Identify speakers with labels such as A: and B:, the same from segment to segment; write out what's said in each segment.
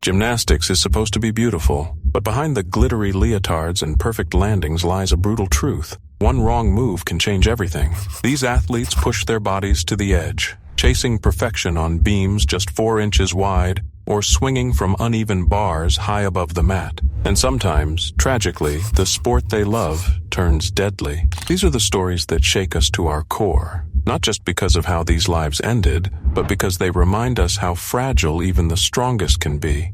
A: Gymnastics is supposed to be beautiful, but behind the glittery leotards and perfect landings lies a brutal truth. One wrong move can change everything. These athletes push their bodies to the edge, chasing perfection on beams just 4 inches wide, or swinging from uneven bars high above the mat. And sometimes, tragically, the sport they love turns deadly. These are the stories that shake us to our core, not just because of how these lives ended, but because they remind us how fragile even the strongest can be.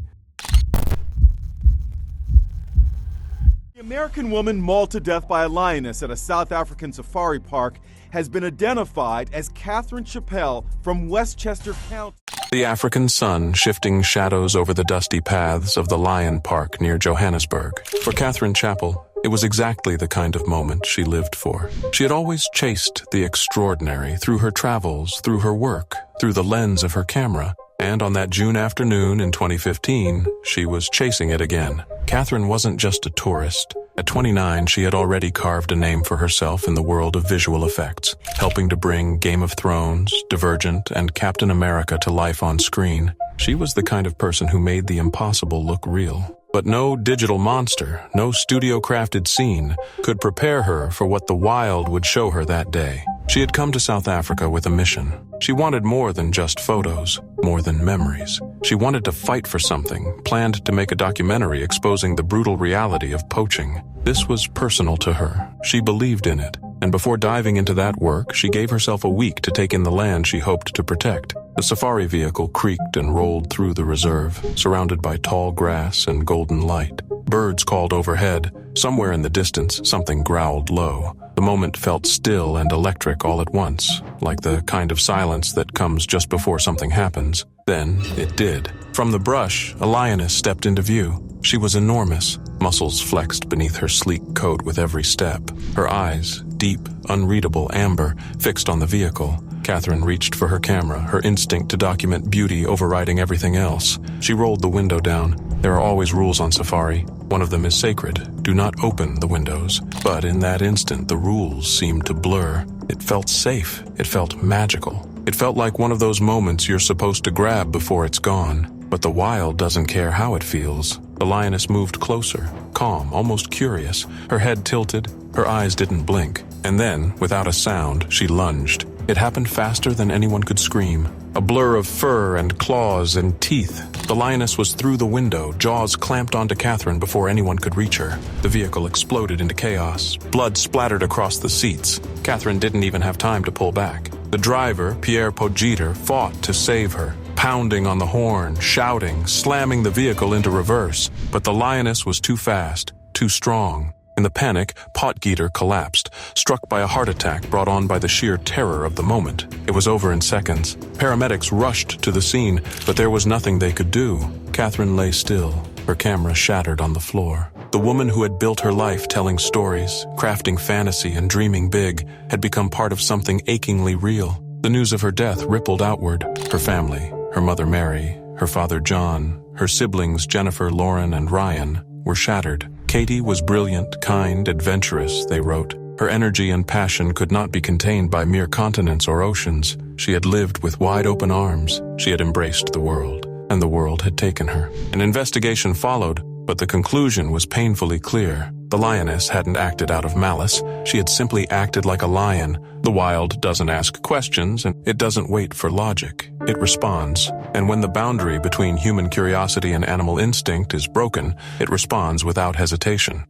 B: The American woman mauled to death by a lioness at a South African safari park has been identified as Catherine Chappell from Westchester County.
A: The African sun shifting shadows over the dusty paths of the Lion Park near Johannesburg. For Catherine Chappell, it was exactly the kind of moment she lived for. She had always chased the extraordinary through her travels, through her work, through the lens of her camera. And on that June afternoon in 2015, she was chasing it again. Catherine wasn't just a tourist. At 29, she had already carved a name for herself in the world of visual effects, helping to bring Game of Thrones, Divergent, and Captain America to life on screen. She was the kind of person who made the impossible look real. But no digital monster, no studio-crafted scene could prepare her for what the wild would show her that day. She had come to South Africa with a mission. She wanted more than just photos, more than memories. She wanted to fight for something, planned to make a documentary exposing the brutal reality of poaching. This was personal to her. She believed in it. And before diving into that work, she gave herself a week to take in the land she hoped to protect. The safari vehicle creaked and rolled through the reserve, surrounded by tall grass and golden light. Birds called overhead. Somewhere in the distance, something growled low. The moment felt still and electric all at once, like the kind of silence that comes just before something happens. Then it did. From the brush, a lioness stepped into view. She was enormous, muscles flexed beneath her sleek coat with every step. Her eyes, deep, unreadable amber, fixed on the vehicle. Catherine reached for her camera, her instinct to document beauty overriding everything else. She rolled the window down. There are always rules on safari. One of them is sacred. Do not open the windows. But in that instant, the rules seemed to blur. It felt safe. It felt magical. It felt like one of those moments you're supposed to grab before it's gone. But the wild doesn't care how it feels. The lioness moved closer, calm, almost curious. Her head tilted, her eyes didn't blink. And then, without a sound, she lunged. It happened faster than anyone could scream. A blur of fur and claws and teeth. The lioness was through the window, jaws clamped onto Catherine before anyone could reach her. The vehicle exploded into chaos. Blood splattered across the seats. Catherine didn't even have time to pull back. The driver, Pierre Pogiter, fought to save her, pounding on the horn, shouting, slamming the vehicle into reverse. But the lioness was too fast, too strong. In the panic, Potgieter collapsed, struck by a heart attack brought on by the sheer terror of the moment. It was over in seconds. Paramedics rushed to the scene, but there was nothing they could do. Catherine lay still, her camera shattered on the floor. The woman who had built her life telling stories, crafting fantasy and dreaming big, had become part of something achingly real. The news of her death rippled outward. Her family, her mother Mary, her father John, her siblings Jennifer, Lauren, and Ryan, were shattered. Katie was brilliant, kind, adventurous, they wrote. Her energy and passion could not be contained by mere continents or oceans. She had lived with wide-open arms. She had embraced the world, and the world had taken her. An investigation followed, but the conclusion was painfully clear. The lioness hadn't acted out of malice. She had simply acted like a lion. The wild doesn't ask questions, and it doesn't wait for logic. It responds. And when the boundary between human curiosity and animal instinct is broken, it responds without hesitation.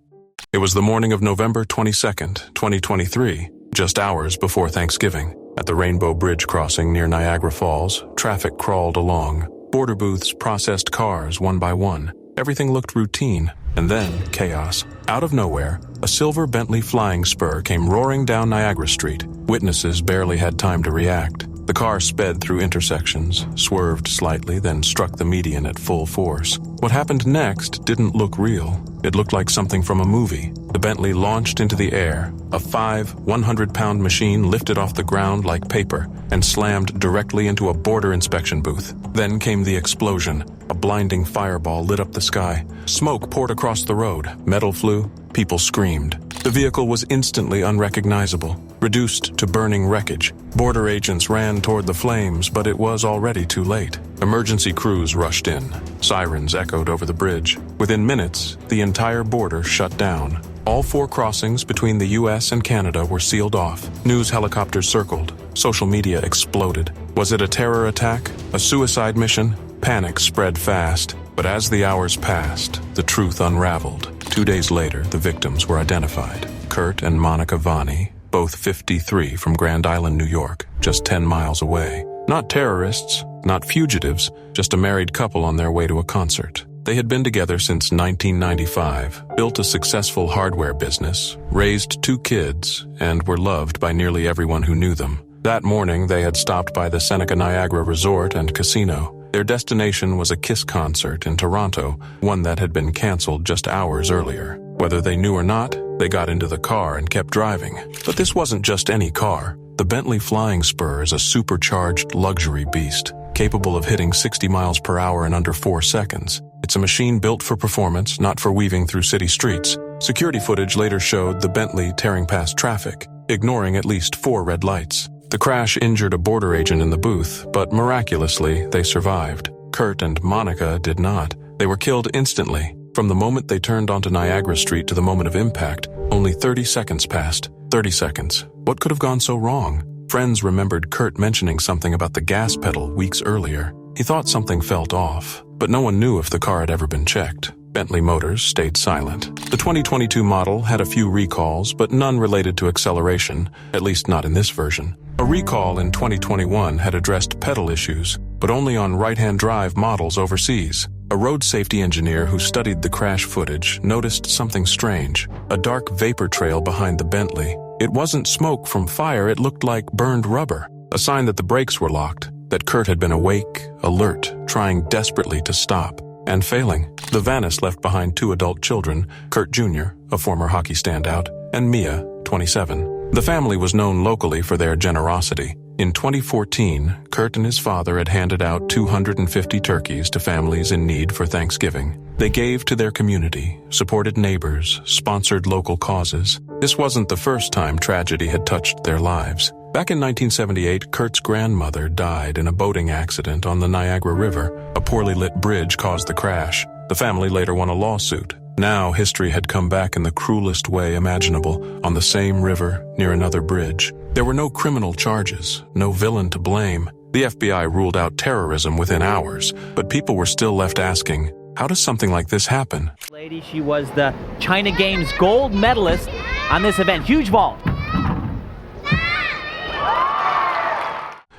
A: It was the morning of November 22nd, 2023, just hours before Thanksgiving. At the Rainbow Bridge crossing near Niagara Falls, traffic crawled along. Border booths processed cars one by one. Everything looked routine. And then, chaos. Out of nowhere, a silver Bentley flying spur came roaring down Niagara Street. Witnesses barely had time to react. The car sped through intersections, swerved slightly, then struck the median at full force. What happened next didn't look real. It looked like something from a movie. The Bentley launched into the air. A 100-pound machine lifted off the ground like paper and slammed directly into a border inspection booth. Then came the explosion. A blinding fireball lit up the sky. Smoke poured across the road. Metal flew. People screamed. The vehicle was instantly unrecognizable, reduced to burning wreckage. Border agents ran toward the flames, but it was already too late. Emergency crews rushed in. Sirens echoed over the bridge. Within minutes, the entire border shut down. All 4 crossings between the U.S. and Canada were sealed off. News helicopters circled. Social media exploded. Was it a terror attack? A suicide mission? Panic spread fast. But as the hours passed, the truth unraveled. 2 days later, the victims were identified. Kurt and Monica Vani, both 53 from Grand Island, New York, just 10 miles away. Not terrorists, not fugitives, just a married couple on their way to a concert. They had been together since 1995, built a successful hardware business, raised 2 kids, and were loved by nearly everyone who knew them. That morning, they had stopped by the Seneca Niagara Resort and Casino. Their destination was a Kiss concert in Toronto, one that had been canceled just hours earlier. Whether they knew or not, they got into the car and kept driving. But this wasn't just any car. The Bentley Flying Spur is a supercharged luxury beast, capable of hitting 60 miles per hour in under 4 seconds. It's a machine built for performance, not for weaving through city streets. Security footage later showed the Bentley tearing past traffic, ignoring at least 4 red lights. The crash injured a border agent in the booth, but miraculously, they survived. Kurt and Monica did not. They were killed instantly. From the moment they turned onto Niagara Street to the moment of impact, only 30 seconds passed. 30 seconds. What could have gone so wrong? Friends remembered Kurt mentioning something about the gas pedal weeks earlier. He thought something felt off, but no one knew if the car had ever been checked. Bentley Motors stayed silent. The 2022 model had a few recalls, but none related to acceleration, at least not in this version. A recall in 2021 had addressed pedal issues, but only on right-hand drive models overseas. A road safety engineer who studied the crash footage noticed something strange, a dark vapor trail behind the Bentley. It wasn't smoke from fire, it looked like burned rubber, a sign that the brakes were locked, that Kurt had been awake, alert, trying desperately to stop, and failing. The Vanis left behind 2 adult children, Kurt Jr., a former hockey standout, and Mia, 27. The family was known locally for their generosity. In 2014, Kurt and his father had handed out 250 turkeys to families in need for Thanksgiving. They gave to their community, supported neighbors, sponsored local causes. This wasn't the first time tragedy had touched their lives. Back in 1978, Kurt's grandmother died in a boating accident on the Niagara River. A poorly lit bridge caused the crash. The family later won a lawsuit. Now history had come back in the cruelest way imaginable, on the same river, near another bridge. There were no criminal charges, no villain to blame. The FBI ruled out terrorism within hours, but people were still left asking, how does something like this happen?
C: Lady, she was the China Games gold medalist on this event. Huge vault.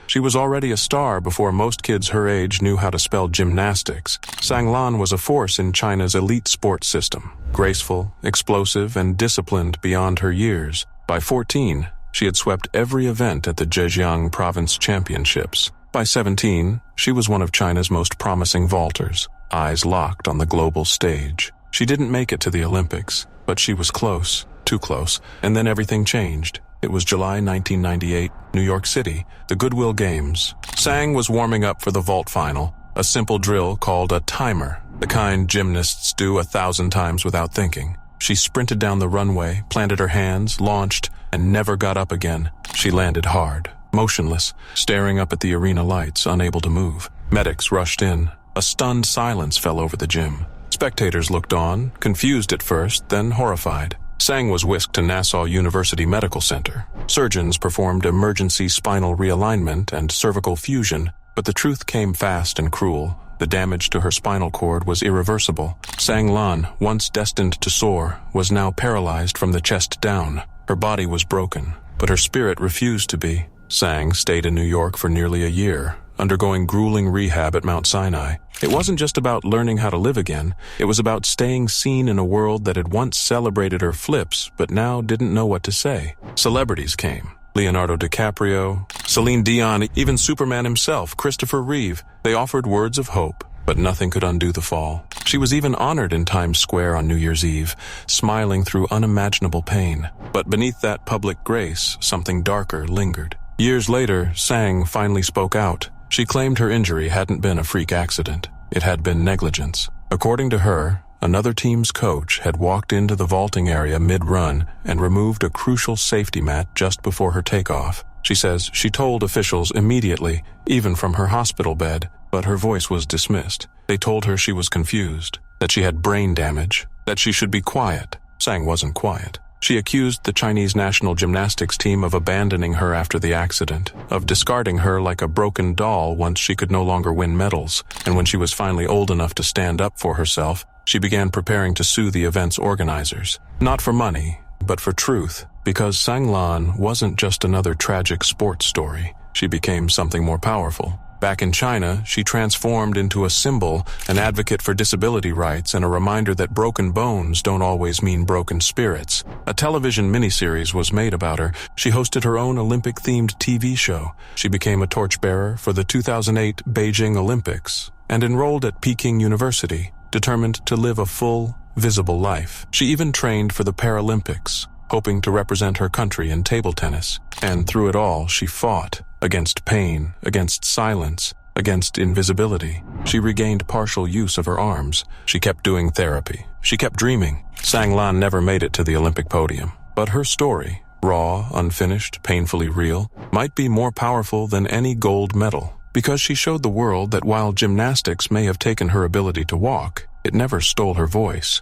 A: She was already a star before most kids her age knew how to spell gymnastics. Sang Lan was a force in China's elite sports system, graceful, explosive, and disciplined beyond her years. By 14, she had swept every event at the Zhejiang Province Championships. By 17, she was one of China's most promising vaulters, eyes locked on the global stage. She didn't make it to the Olympics, but she was close, too close, and then everything changed. It was July 1998, New York City, the Goodwill Games. Sang was warming up for the vault final, a simple drill called a timer, the kind gymnasts do 1,000 times without thinking. She sprinted down the runway, planted her hands, launched, and never got up again. She landed hard, motionless, staring up at the arena lights, unable to move. Medics rushed in. A stunned silence fell over the gym. Spectators looked on, confused at first, then horrified. Sang was whisked to Nassau University Medical Center. Surgeons performed emergency spinal realignment and cervical fusion, but the truth came fast and cruel. The damage to her spinal cord was irreversible. Sang Lan, once destined to soar, was now paralyzed from the chest down. Her body was broken, but her spirit refused to be. Sang stayed in New York for nearly a year, undergoing grueling rehab at Mount Sinai. It wasn't just about learning how to live again. It was about staying seen in a world that had once celebrated her flips, but now didn't know what to say. Celebrities came. Leonardo DiCaprio, Celine Dion, even Superman himself, Christopher Reeve. They offered words of hope, but nothing could undo the fall. She was even honored in Times Square on New Year's Eve, smiling through unimaginable pain. But beneath that public grace, something darker lingered. Years later, Sang finally spoke out. She claimed her injury hadn't been a freak accident. It had been negligence. According to her, another team's coach had walked into the vaulting area mid-run and removed a crucial safety mat just before her takeoff. She says she told officials immediately, even from her hospital bed, but her voice was dismissed. They told her she was confused, that she had brain damage, that she should be quiet. Sang wasn't quiet. She accused the Chinese national gymnastics team of abandoning her after the accident, of discarding her like a broken doll once she could no longer win medals, and when she was finally old enough to stand up for herself, she began preparing to sue the event's organizers. Not for money, but for truth, because Sang Lan wasn't just another tragic sports story. She became something more powerful. Back in China, she transformed into a symbol, an advocate for disability rights, and a reminder that broken bones don't always mean broken spirits. A television miniseries was made about her. She hosted her own Olympic-themed TV show. She became a torchbearer for the 2008 Beijing Olympics and enrolled at Peking University, determined to live a full, visible life. She even trained for the Paralympics, hoping to represent her country in table tennis. And through it all, she fought against pain, against silence, against invisibility. She regained partial use of her arms. She kept doing therapy. She kept dreaming. Sang Lan never made it to the Olympic podium. But her story, raw, unfinished, painfully real, might be more powerful than any gold medal, because she showed the world that while gymnastics may have taken her ability to walk, it never stole her voice.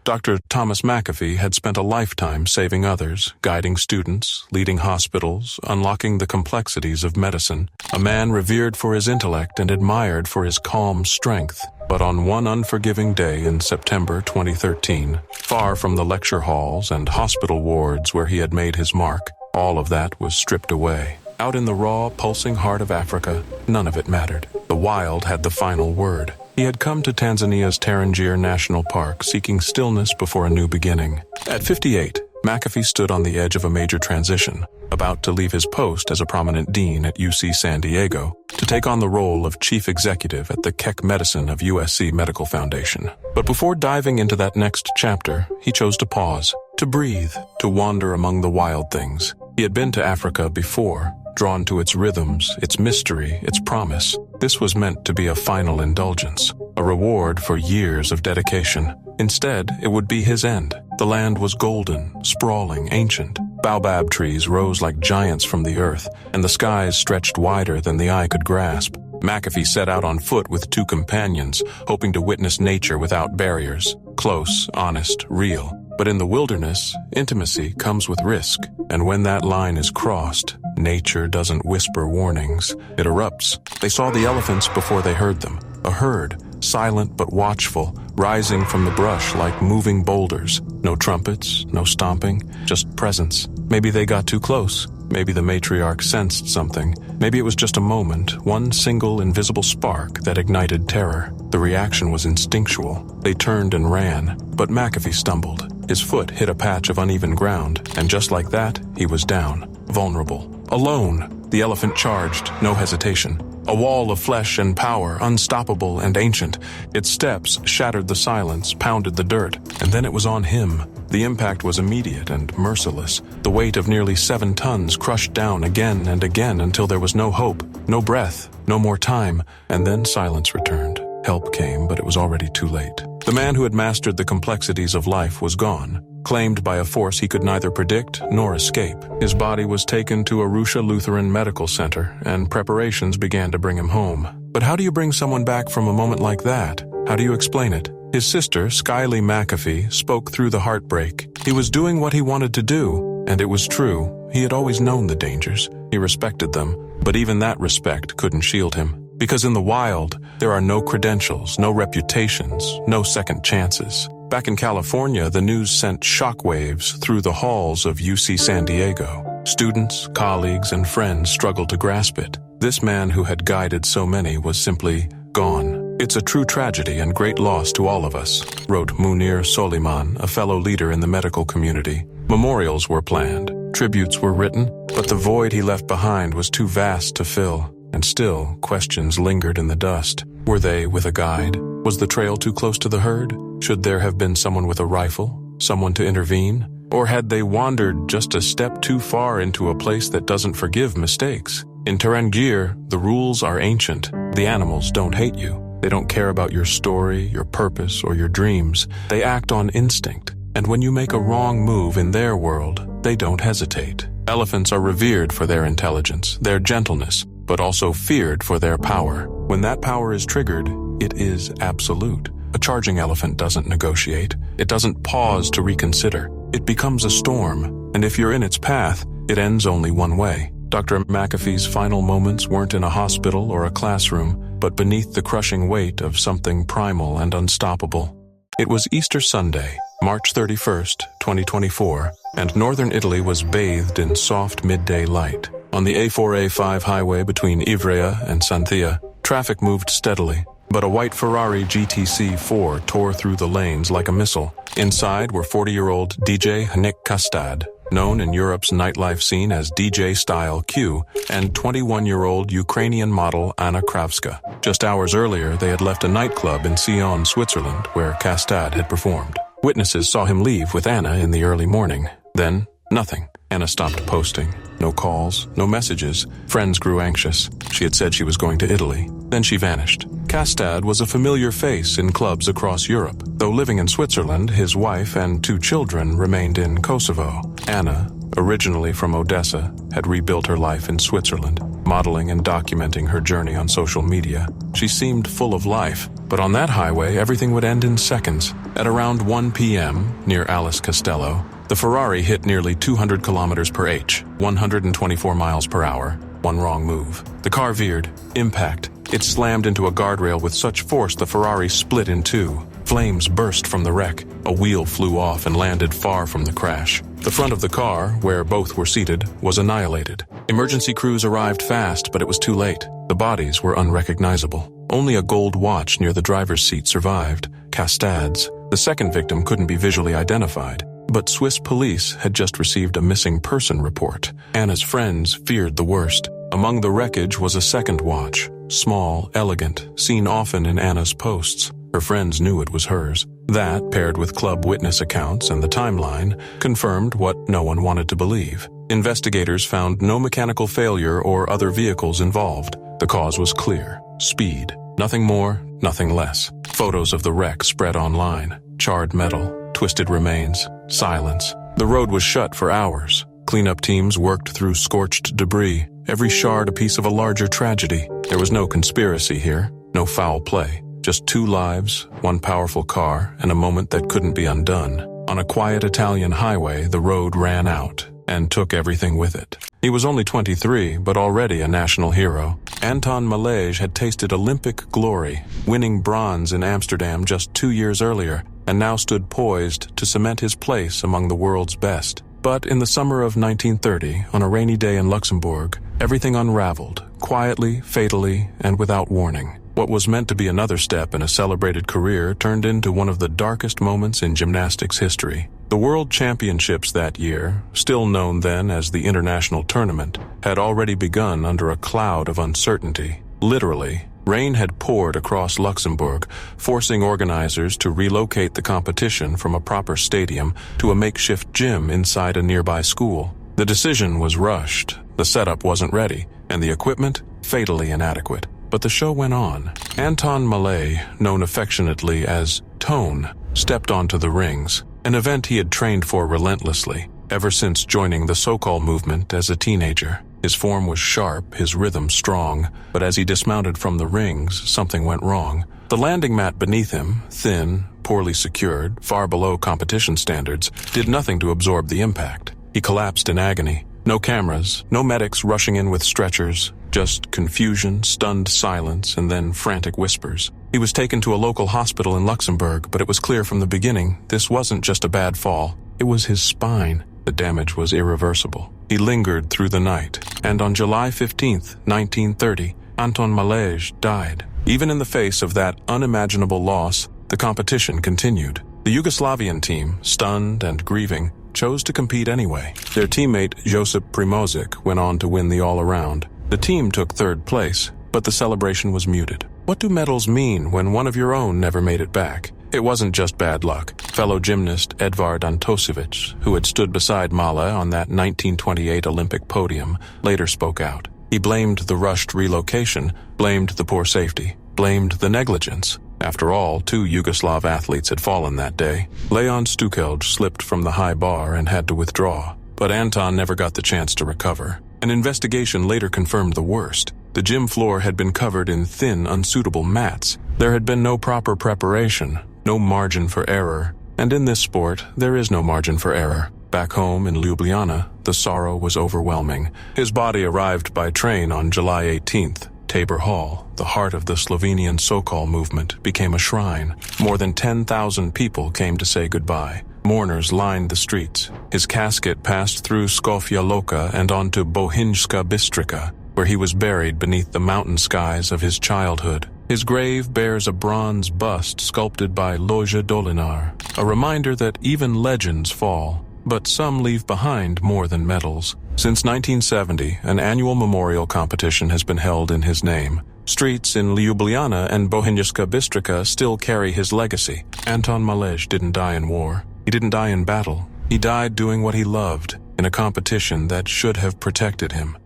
A: Dr. Thomas McAfee had spent a lifetime saving others, guiding students, leading hospitals, unlocking the complexities of medicine, a man revered for his intellect and admired for his calm strength. But on one unforgiving day in September 2013, far from the lecture halls and hospital wards where he had made his mark, all of that was stripped away. Out in the raw, pulsing heart of Africa, none of it mattered. The wild had the final word. He had come to Tanzania's Tarangire National Park, seeking stillness before a new beginning. At 58, McAfee stood on the edge of a major transition, about to leave his post as a prominent dean at UC San Diego to take on the role of chief executive at the Keck Medicine of USC Medical Foundation. But before diving into that next chapter, he chose to pause, to breathe, to wander among the wild things. He had been to Africa before, drawn to its rhythms, its mystery, its promise. This was meant to be a final indulgence, a reward for years of dedication. Instead, it would be his end. The land was golden, sprawling, ancient. Baobab trees rose like giants from the earth, and the skies stretched wider than the eye could grasp. McAfee set out on foot with two companions, hoping to witness nature without barriers. Close, honest, real. But in the wilderness, intimacy comes with risk. And when that line is crossed, nature doesn't whisper warnings. It erupts. They saw the elephants before they heard them. A herd, silent but watchful, rising from the brush like moving boulders. No trumpets, no stomping, just presence. Maybe they got too close. Maybe the matriarch sensed something. Maybe it was just a moment, one single invisible spark that ignited terror. The reaction was instinctual. They turned and ran, but McAfee stumbled. His foot hit a patch of uneven ground, and just like that, he was down, vulnerable. Alone, the elephant charged, no hesitation. A wall of flesh and power, unstoppable and ancient. Its steps shattered the silence, pounded the dirt, and then it was on him. The impact was immediate and merciless. The weight of nearly 7 tons crushed down again and again until there was no hope, no breath, no more time, and then silence returned. Help came, but it was already too late. The man who had mastered the complexities of life was gone, claimed by a force he could neither predict nor escape. His body was taken to Arusha Lutheran Medical Center, and preparations began to bring him home. But how do you bring someone back from a moment like that? How do you explain it? His sister, Skylee McAfee, spoke through the heartbreak. He was doing what he wanted to do, and it was true. He had always known the dangers. He respected them, but even that respect couldn't shield him. Because in the wild, there are no credentials, no reputations, no second chances. Back in California, the news sent shockwaves through the halls of UC San Diego. Students, colleagues, and friends struggled to grasp it. This man who had guided so many was simply gone. It's a true tragedy and great loss to all of us, wrote Munir Soliman, a fellow leader in the medical community. Memorials were planned, tributes were written, but the void he left behind was too vast to fill. And still, questions lingered in the dust. Were they with a guide? Was the trail too close to the herd? Should there have been someone with a rifle? Someone to intervene? Or had they wandered just a step too far into a place that doesn't forgive mistakes? In Tarangire, the rules are ancient. The animals don't hate you. They don't care about your story, your purpose, or your dreams. They act on instinct. And when you make a wrong move in their world, they don't hesitate. Elephants are revered for their intelligence, their gentleness, but also feared for their power. When that power is triggered, it is absolute. A charging elephant doesn't negotiate. It doesn't pause to reconsider. It becomes a storm, and if you're in its path, it ends only one way. Dr. McAfee's final moments weren't in a hospital or a classroom, but beneath the crushing weight of something primal and unstoppable. It was Easter Sunday, March 31st, 2024, and northern Italy was bathed in soft midday light. On the A4-A5 highway between Ivrea and Santhia, traffic moved steadily, but a white Ferrari GTC 4 tore through the lanes like a missile. Inside were 40-year-old DJ Nick Kastad, known in Europe's nightlife scene as DJ Style Q, and 21-year-old Ukrainian model Anna Kravska. Just hours earlier, they had left a nightclub in Sion, Switzerland, where Kastad had performed. Witnesses saw him leave with Anna in the early morning. Then, nothing. Anna stopped posting. No calls, no messages. Friends grew anxious. She had said she was going to Italy. Then she vanished. Kastad was a familiar face in clubs across Europe. Though living in Switzerland, his wife and 2 children remained in Kosovo. Anna, originally from Odessa, had rebuilt her life in Switzerland, modeling and documenting her journey on social media. She seemed full of life, but on that highway, everything would end in seconds. At around 1 p.m., near Alice Costello, the Ferrari hit nearly 200 kilometers per h, 124 miles per hour. One wrong move. The car veered. Impact. It slammed into a guardrail with such force the Ferrari split in two. Flames burst from the wreck. A wheel flew off and landed far from the crash. The front of the car, where both were seated, was annihilated. Emergency crews arrived fast, but it was too late. The bodies were unrecognizable. Only a gold watch near the driver's seat survived, Kastad's. The second victim couldn't be visually identified. But Swiss police had just received a missing person report. Anna's friends feared the worst. Among the wreckage was a second watch, small, elegant, seen often in Anna's posts. Her friends knew it was hers. That, paired with club witness accounts and the timeline, confirmed what no one wanted to believe. Investigators found no mechanical failure or other vehicles involved. The cause was clear: speed. Nothing more, nothing less. Photos of the wreck spread online. Charred metal, twisted remains, silence. The road was shut for hours. Cleanup teams worked through scorched debris, every shard a piece of a larger tragedy. There was no conspiracy here, no foul play. Just 2 lives, 1 powerful car, and a moment that couldn't be undone. On a quiet Italian highway, the road ran out and took everything with it. He was only 23, but already a national hero. Anton Malaysia had tasted Olympic glory, winning bronze in Amsterdam just 2 years earlier, and now stood poised to cement his place among the world's best. But in the summer of 1930, on a rainy day in Luxembourg, everything unraveled, quietly, fatally, and without warning. What was meant to be another step in a celebrated career turned into one of the darkest moments in gymnastics history. The World Championships that year, still known then as the International Tournament, had already begun under a cloud of uncertainty. Literally, rain had poured across Luxembourg, forcing organizers to relocate the competition from a proper stadium to a makeshift gym inside a nearby school. The decision was rushed, the setup wasn't ready, and the equipment fatally inadequate. But the show went on. Anton Malay, known affectionately as Tone, stepped onto the rings, an event he had trained for relentlessly, ever since joining the Sokol movement as a teenager. His form was sharp, his rhythm strong, but as he dismounted from the rings, something went wrong. The landing mat beneath him, thin, poorly secured, far below competition standards, did nothing to absorb the impact. He collapsed in agony. No cameras, no medics rushing in with stretchers, just confusion, stunned silence, and then frantic whispers. He was taken to a local hospital in Luxembourg, but it was clear from the beginning this wasn't just a bad fall. It was his spine. The damage was irreversible. He lingered through the night, and on July 15th, 1930, Anton Malaysia died. Even in the face of that unimaginable loss, the competition continued. The Yugoslavian team, stunned and grieving, chose to compete anyway. Their teammate Josip Primožić went on to win the all-around. The team took 3rd place, but the celebration was muted. What do medals mean when one of your own never made it back? It wasn't just bad luck. Fellow gymnast Edvard Antosiewicz, who had stood beside Mala on that 1928 Olympic podium, later spoke out. He blamed the rushed relocation, blamed the poor safety. blamed the negligence. After all, 2 Yugoslav athletes had fallen that day. Leon Stukelj slipped from the high bar and had to withdraw, but Anton never got the chance to recover. An investigation later confirmed the worst. The gym floor had been covered in thin, unsuitable mats. There had been no proper preparation, no margin for error. And in this sport, there is no margin for error. Back home in Ljubljana, the sorrow was overwhelming. His body arrived by train on July 18th. Tabor Hall, the heart of the Slovenian Sokol movement, became a shrine. More than 10,000 people came to say goodbye. Mourners lined the streets. His casket passed through Skofja Loka and onto Bohinjska Bistrica, where he was buried beneath the mountain skies of his childhood. His grave bears a bronze bust sculpted by Lojza Dolinar, a reminder that even legends fall, but some leave behind more than medals. Since 1970, an annual memorial competition has been held in his name. Streets in Ljubljana and Bohinjska Bistrica still carry his legacy. Anton Malej didn't die in war. He didn't die in battle. He died doing what he loved, in a competition that should have protected him.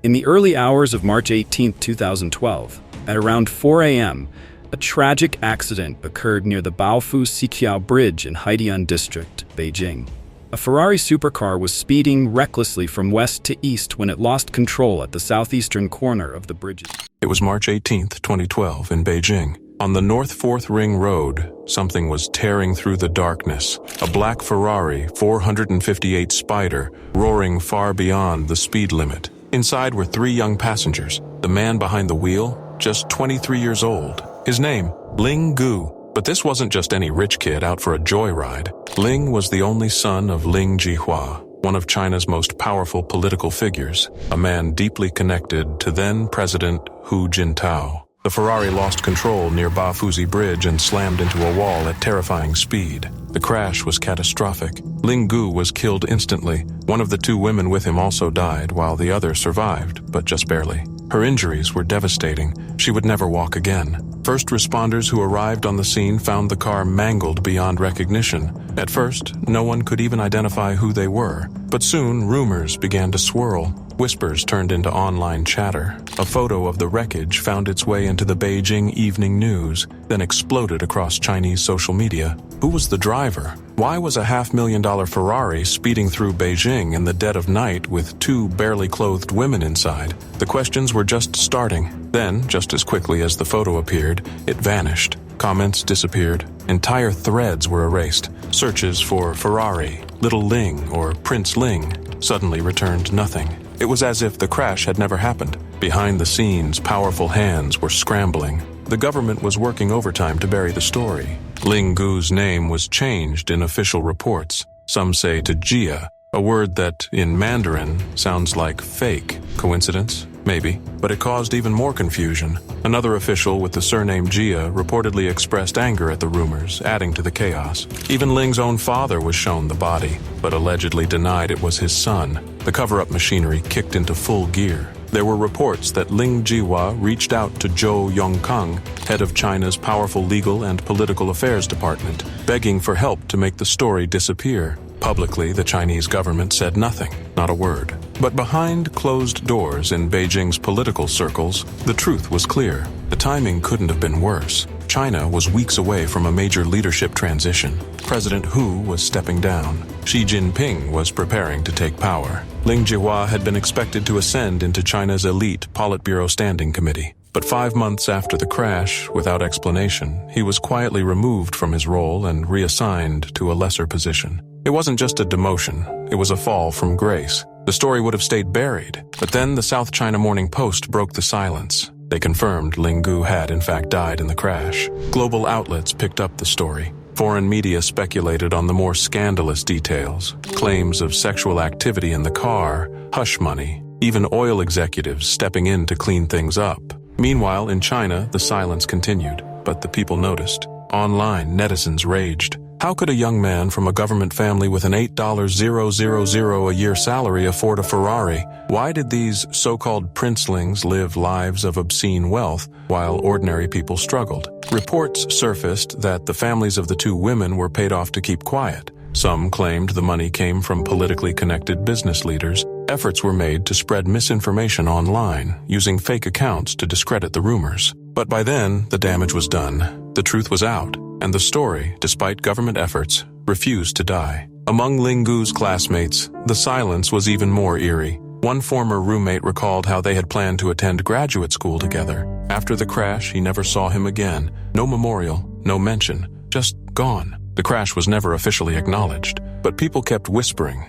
D: In the early hours of March 18, 2012, at around 4 a.m., a tragic accident occurred near the Baofu Siqiao Bridge in Haidian District, Beijing. A Ferrari supercar was speeding recklessly from west to east when it lost control at the southeastern corner of the bridge.
A: It was March 18, 2012, in Beijing. On the North 4th Ring Road, something was tearing through the darkness. A black Ferrari 458 Spider, roaring far beyond the speed limit. Inside were 3 young passengers. The man behind the wheel, just 23 years old. His name, Ling Gu. But this wasn't just any rich kid out for a joyride. Ling was the only son of Ling Jihua, one of China's most powerful political figures, a man deeply connected to then-President Hu Jintao. The Ferrari lost control near Baofuzi Bridge and slammed into a wall at terrifying speed. The crash was catastrophic. Ling Gu was killed instantly. One of the 2 women with him also died, while the other survived, but just barely. Her injuries were devastating. She would never walk again. First responders who arrived on the scene found the car mangled beyond recognition. At first, no one could even identify who they were. But soon, rumors began to swirl. Whispers turned into online chatter. A photo of the wreckage found its way into the Beijing Evening News, then exploded across Chinese social media. Who was the driver? Why was a $500,000 Ferrari speeding through Beijing in the dead of night with 2 barely clothed women inside? The questions were just starting. Then, just as quickly as the photo appeared, it vanished. Comments disappeared. Entire threads were erased. Searches for Ferrari, Little Ling, or Prince Ling suddenly returned nothing. It was as if the crash had never happened. Behind the scenes, powerful hands were scrambling. The government was working overtime to bury the story. Ling Gu's name was changed in official reports. Some say to Jia, a word that, in Mandarin, sounds like fake. Coincidence? Maybe. But it caused even more confusion. Another official with the surname Jia reportedly expressed anger at the rumors, adding to the chaos. Even Ling's own father was shown the body, but allegedly denied it was his son. The cover-up machinery kicked into full gear. There were reports that Ling Jihua reached out to Zhou Yongkang, head of China's powerful legal and political affairs department, begging for help to make the story disappear. Publicly, the Chinese government said nothing, not a word. But behind closed doors in Beijing's political circles, the truth was clear. The timing couldn't have been worse. China was weeks away from a major leadership transition. President Hu was stepping down. Xi Jinping was preparing to take power. Ling Jihua had been expected to ascend into China's elite Politburo Standing Committee. But 5 months after the crash, without explanation, he was quietly removed from his role and reassigned to a lesser position. It wasn't just a demotion, it was a fall from grace. The story would have stayed buried, but then the South China Morning Post broke the silence. They confirmed Ling Gu had in fact died in the crash. Global outlets picked up the story. Foreign media speculated on the more scandalous details, claims of sexual activity in the car, hush money, even oil executives stepping in to clean things up. Meanwhile, in China, the silence continued, but the people noticed. Online, netizens raged. How could a young man from a government family with an $8,000 a year salary afford a Ferrari? Why did these so-called princelings live lives of obscene wealth while ordinary people struggled? Reports surfaced that the families of the 2 women were paid off to keep quiet. Some claimed the money came from politically connected business leaders. Efforts were made to spread misinformation online, using fake accounts to discredit the rumors. But by then, the damage was done. The truth was out, and the story, despite government efforts, refused to die. Among Lingu's classmates, the silence was even more eerie. One former roommate recalled how they had planned to attend graduate school together. After the crash, he never saw him again. No memorial, no mention, just gone. The crash was never officially acknowledged, but people kept whispering.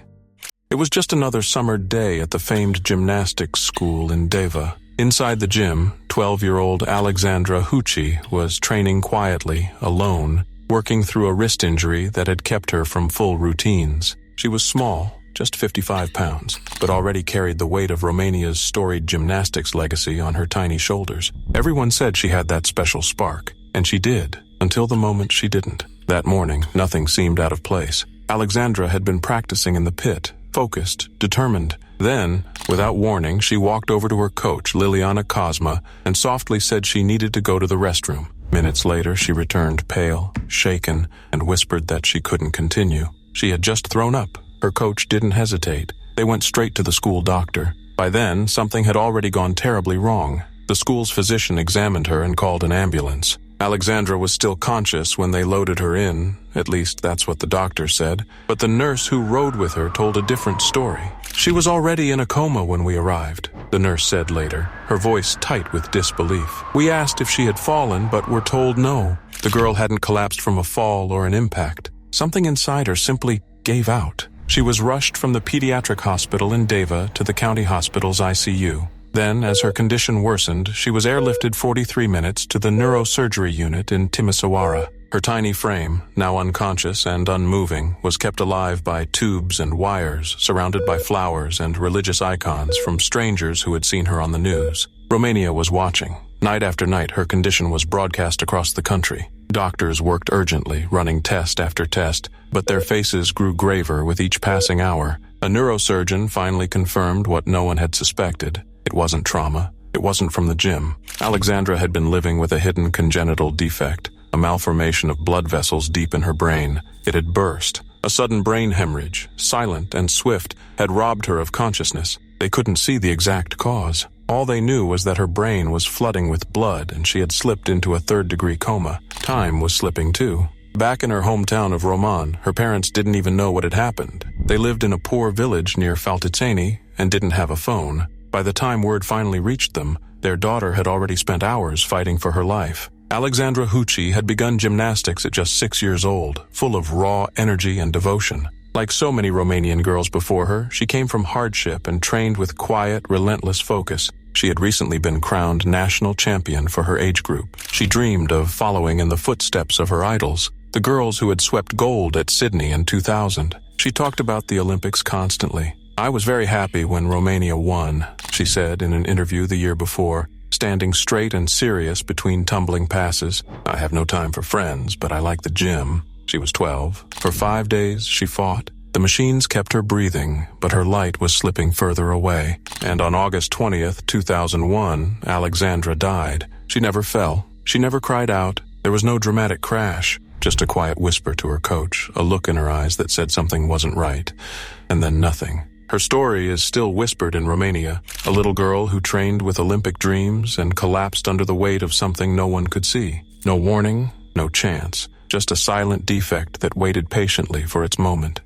A: It was just another summer day at the famed gymnastics school in Deva. Inside the gym, 12-year-old Alexandra Huchi was training quietly, alone, working through a wrist injury that had kept her from full routines. She was small, just 55 pounds, but already carried the weight of Romania's storied gymnastics legacy on her tiny shoulders. Everyone said she had that special spark, and she did, until the moment she didn't. That morning, nothing seemed out of place. Alexandra had been practicing in the pit, focused, determined. Then, without warning, she walked over to her coach, Liliana Cosma, and softly said she needed to go to the restroom. Minutes later, she returned pale, shaken, and whispered that she couldn't continue. She had just thrown up. Her coach didn't hesitate. They went straight to the school doctor. By then, something had already gone terribly wrong. The school's physician examined her and called an ambulance. Alexandra was still conscious when they loaded her in, at least that's what the doctor said, but the nurse who rode with her told a different story. She was already in a coma when we arrived, the nurse said later, her voice tight with disbelief. We asked if she had fallen, but were told no. The girl hadn't collapsed from a fall or an impact. Something inside her simply gave out. She was rushed from the pediatric hospital in Deva to the county hospital's ICU. Then, as her condition worsened, she was airlifted 43 minutes to the neurosurgery unit in Timisoara. Her tiny frame, now unconscious and unmoving, was kept alive by tubes and wires, surrounded by flowers and religious icons from strangers who had seen her on the news. Romania was watching. Night after night, her condition was broadcast across the country. Doctors worked urgently, running test after test, but their faces grew graver with each passing hour. A neurosurgeon finally confirmed what no one had suspected. It wasn't trauma. It wasn't from the gym. Alexandra had been living with a hidden congenital defect, a malformation of blood vessels deep in her brain. It had burst. A sudden brain hemorrhage, silent and swift, had robbed her of consciousness. They couldn't see the exact cause. All they knew was that her brain was flooding with blood and she had slipped into a third-degree coma. Time was slipping too. Back in her hometown of Roman, her parents didn't even know what had happened. They lived in a poor village near Faltitseni and didn't have a phone. By the time word finally reached them, their daughter had already spent hours fighting for her life. Alexandra Huchi had begun gymnastics at just 6 years old, full of raw energy and devotion. Like so many Romanian girls before her, she came from hardship and trained with quiet, relentless focus. She had recently been crowned national champion for her age group. She dreamed of following in the footsteps of her idols, the girls who had swept gold at Sydney in 2000. She talked about the Olympics constantly. I was very happy when Romania won, she said in an interview the year before, standing straight and serious between tumbling passes. I have no time for friends, but I like the gym. She was 12. For 5 days, she fought. The machines kept her breathing, but her light was slipping further away. And on August 20th, 2001, Alexandra died. She never fell. She never cried out. There was no dramatic crash, just a quiet whisper to her coach, a look in her eyes that said something wasn't right, and then nothing. Her story is still whispered in Romania, a little girl who trained with Olympic dreams and collapsed under the weight of something no one could see. No warning, no chance, just a silent defect that waited patiently for its moment.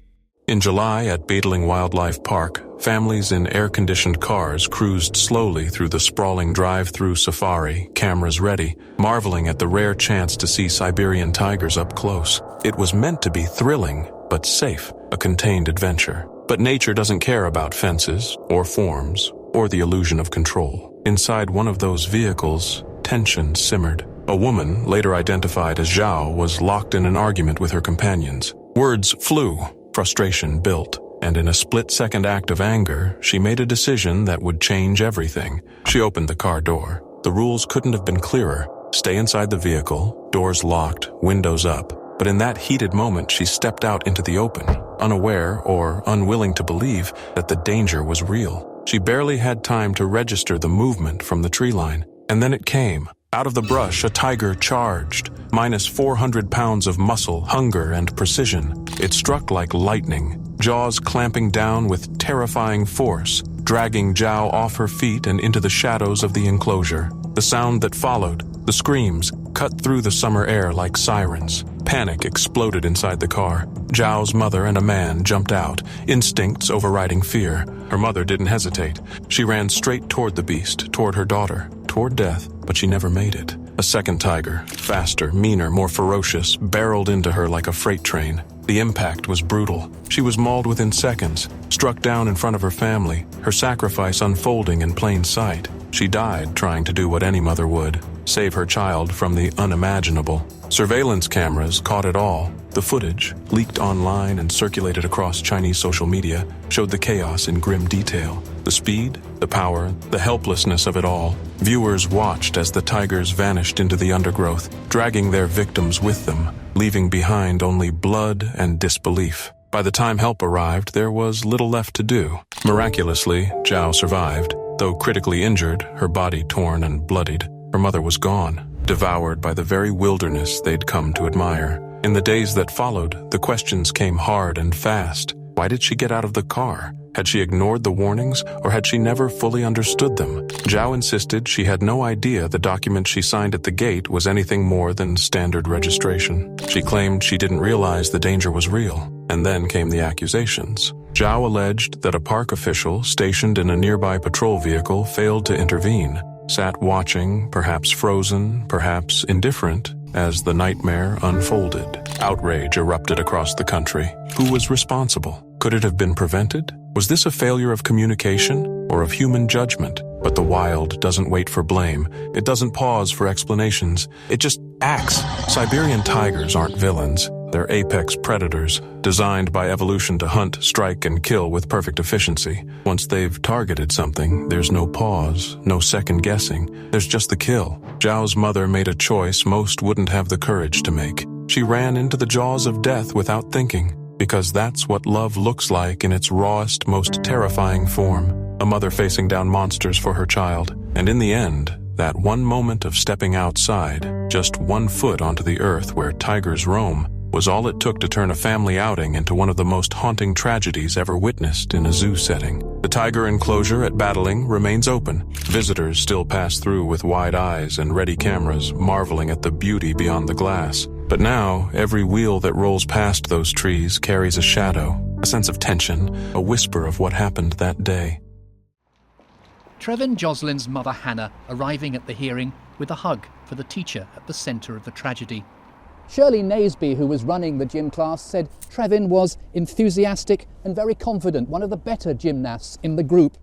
A: In July at Beijing Wildlife Park, families in air-conditioned cars cruised slowly through the sprawling drive-through safari, cameras ready, marveling at the rare chance to see Siberian tigers up close. It was meant to be thrilling, but safe, a contained adventure. But nature doesn't care about fences, or forms, or the illusion of control. Inside one of those vehicles, tension simmered. A woman, later identified as Zhao, was locked in an argument with her companions. Words flew, frustration built, and in a split-second act of anger, she made a decision that would change everything. She opened the car door. The rules couldn't have been clearer. Stay inside the vehicle, doors locked, windows up. But in that heated moment, she stepped out into the open, unaware or unwilling to believe that the danger was real. She barely had time to register the movement from the tree line. And then it came. Out of the brush, a tiger charged, minus 400 pounds of muscle, hunger, and precision. It struck like lightning, jaws clamping down with terrifying force, dragging Zhao off her feet and into the shadows of the enclosure. The sound that followed, The screams cut through the summer air like sirens. Panic exploded inside the car. Zhao's mother and a man jumped out, instincts overriding fear. Her mother didn't hesitate. She ran straight toward the beast, toward her daughter, toward death, but she never made it. A second tiger, faster, meaner, more ferocious, barreled into her like a freight train. The impact was brutal. She was mauled within seconds, struck down in front of her family, her sacrifice unfolding in plain sight. She died trying to do what any mother would, save her child from the unimaginable. Surveillance cameras caught it all. The footage, leaked online and circulated across Chinese social media, showed the chaos in grim detail. The speed, the power, the helplessness of it all. Viewers watched as the tigers vanished into the undergrowth, dragging their victims with them, leaving behind only blood and disbelief. By the time help arrived, there was little left to do. Miraculously, Zhao survived. Though critically injured, her body torn and bloodied, her mother was gone, devoured by the very wilderness they'd come to admire. In the days that followed, the questions came hard and fast. Why did she get out of the car? Had she ignored the warnings, or had she never fully understood them? Zhao insisted she had no idea the document she signed at the gate was anything more than standard registration. She claimed she didn't realize the danger was real. And then came the accusations. Zhao alleged that a park official stationed in a nearby patrol vehicle failed to intervene, sat watching, perhaps frozen, perhaps indifferent, as the nightmare unfolded. Outrage erupted across the country. Who was responsible? Could it have been prevented? Was this a failure of communication or of human judgment? But the wild doesn't wait for blame. It doesn't pause for explanations. It just acts. Siberian tigers aren't villains. They're apex predators, designed by evolution to hunt, strike, and kill with perfect efficiency. Once they've targeted something, there's no pause, no second guessing. There's just the kill. Zhao's mother made a choice most wouldn't have the courage to make. She ran into the jaws of death without thinking, because that's what love looks like in its rawest, most terrifying form. A mother facing down monsters for her child. And in the end, that one moment of stepping outside, just 1 foot onto the earth where tigers roam, was all it took to turn a family outing into one of the most haunting tragedies ever witnessed in a zoo setting. The tiger enclosure at Battling remains open. Visitors still pass through with wide eyes and ready cameras, marveling at the beauty beyond the glass. But now, every wheel that rolls past those trees carries a shadow, a sense of tension, a whisper of what happened that day.
E: Trevin Joslin's mother Hannah arriving at the hearing with a hug for the teacher at the centre of the tragedy.
F: Shirley Naseby, who was running the gym class, said Trevin was enthusiastic and very confident, one of the better gymnasts in the group.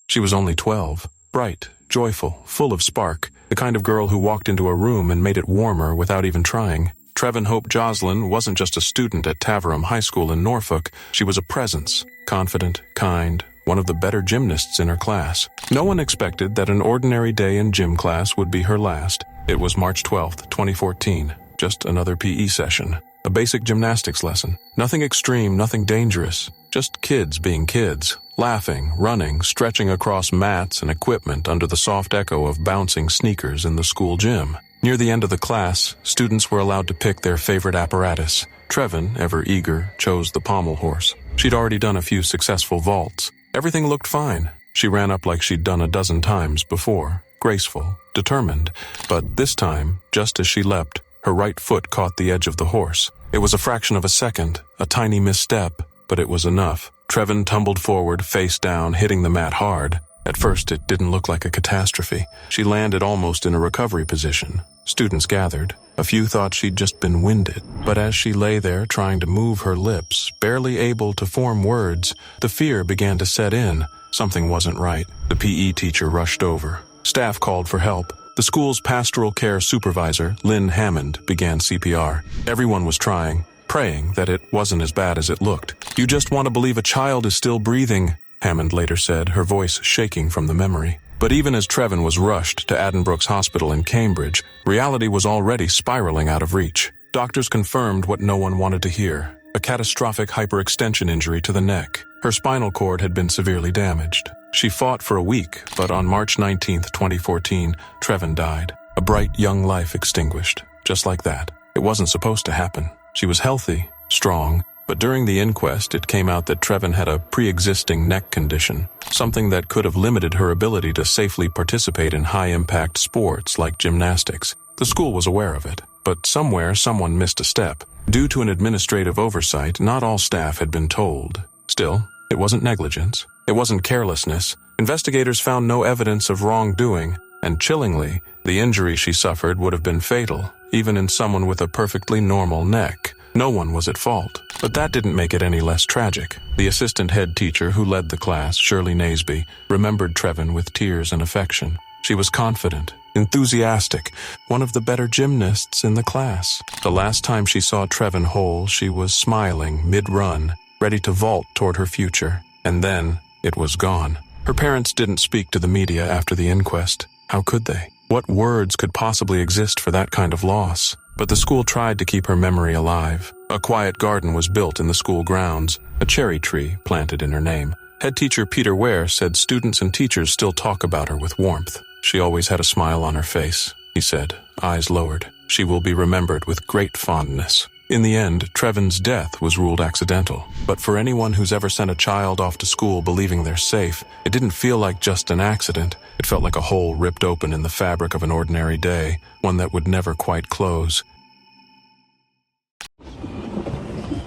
A: She was only 12, bright, joyful, full of spark, the kind of girl who walked into a room and made it warmer without even trying. Trevin Hope Joslin wasn't just a student at Taverham High School in Norfolk. She was a presence, confident, kind, one of the better gymnasts in her class. No one expected that an ordinary day in gym class would be her last. It was March 12th, 2014. Just another PE session. A basic gymnastics lesson. Nothing extreme, nothing dangerous. Just kids being kids. Laughing, running, stretching across mats and equipment under the soft echo of bouncing sneakers in the school gym. Near the end of the class, students were allowed to pick their favorite apparatus. Trevin, ever eager, chose the pommel horse. She'd already done a few successful vaults. Everything looked fine. She ran up like she'd done a dozen times before. Graceful, determined. But this time, just as she leapt, her right foot caught the edge of the horse. It was a fraction of a second, a tiny misstep, but it was enough. Trevin tumbled forward, face down, hitting the mat hard. At first, it didn't look like a catastrophe. She landed almost in a recovery position. Students gathered. A few thought she'd just been winded. But as she lay there trying to move her lips, barely able to form words, the fear began to set in. Something wasn't right. The PE teacher rushed over. Staff called for help. The school's pastoral care supervisor, Lynn Hammond, began CPR. Everyone was trying, praying that it wasn't as bad as it looked. "You just want to believe a child is still breathing," Hammond later said, her voice shaking from the memory. But even as Trevin was rushed to Addenbrooke's Hospital in Cambridge, reality was already spiraling out of reach. Doctors confirmed what no one wanted to hear: a catastrophic hyperextension injury to the neck. Her spinal cord had been severely damaged. She fought for a week, but on March 19, 2014, Trevin died. A bright young life extinguished, just like that. It wasn't supposed to happen. She was healthy, strong, But during the inquest, it came out that Trevin had a pre-existing neck condition, something that could have limited her ability to safely participate in high-impact sports like gymnastics. The school was aware of it, but somewhere someone missed a step. Due to an administrative oversight, not all staff had been told. Still, it wasn't negligence. It wasn't carelessness. Investigators found no evidence of wrongdoing, and chillingly, the injury she suffered would have been fatal, even in someone with a perfectly normal neck. No one was at fault, but that didn't make it any less tragic. The assistant head teacher who led the class, Shirley Naseby, remembered Trevin with tears and affection. She was confident, enthusiastic, one of the better gymnasts in the class. The last time she saw Trevin whole, she was smiling mid-run, ready to vault toward her future. And then, it was gone. Her parents didn't speak to the media after the inquest. How could they? What words could possibly exist for that kind of loss? But the school tried to keep her memory alive. A quiet garden was built in the school grounds, a cherry tree planted in her name. Head teacher Peter Ware said students and teachers still talk about her with warmth. She always had a smile on her face, he said, eyes lowered. She will be remembered with great fondness. In the end, Trevin's death was ruled accidental. But for anyone who's ever sent a child off to school believing they're safe, it didn't feel like just an accident. It felt like a hole ripped open in the fabric of an ordinary day, one that would never quite close.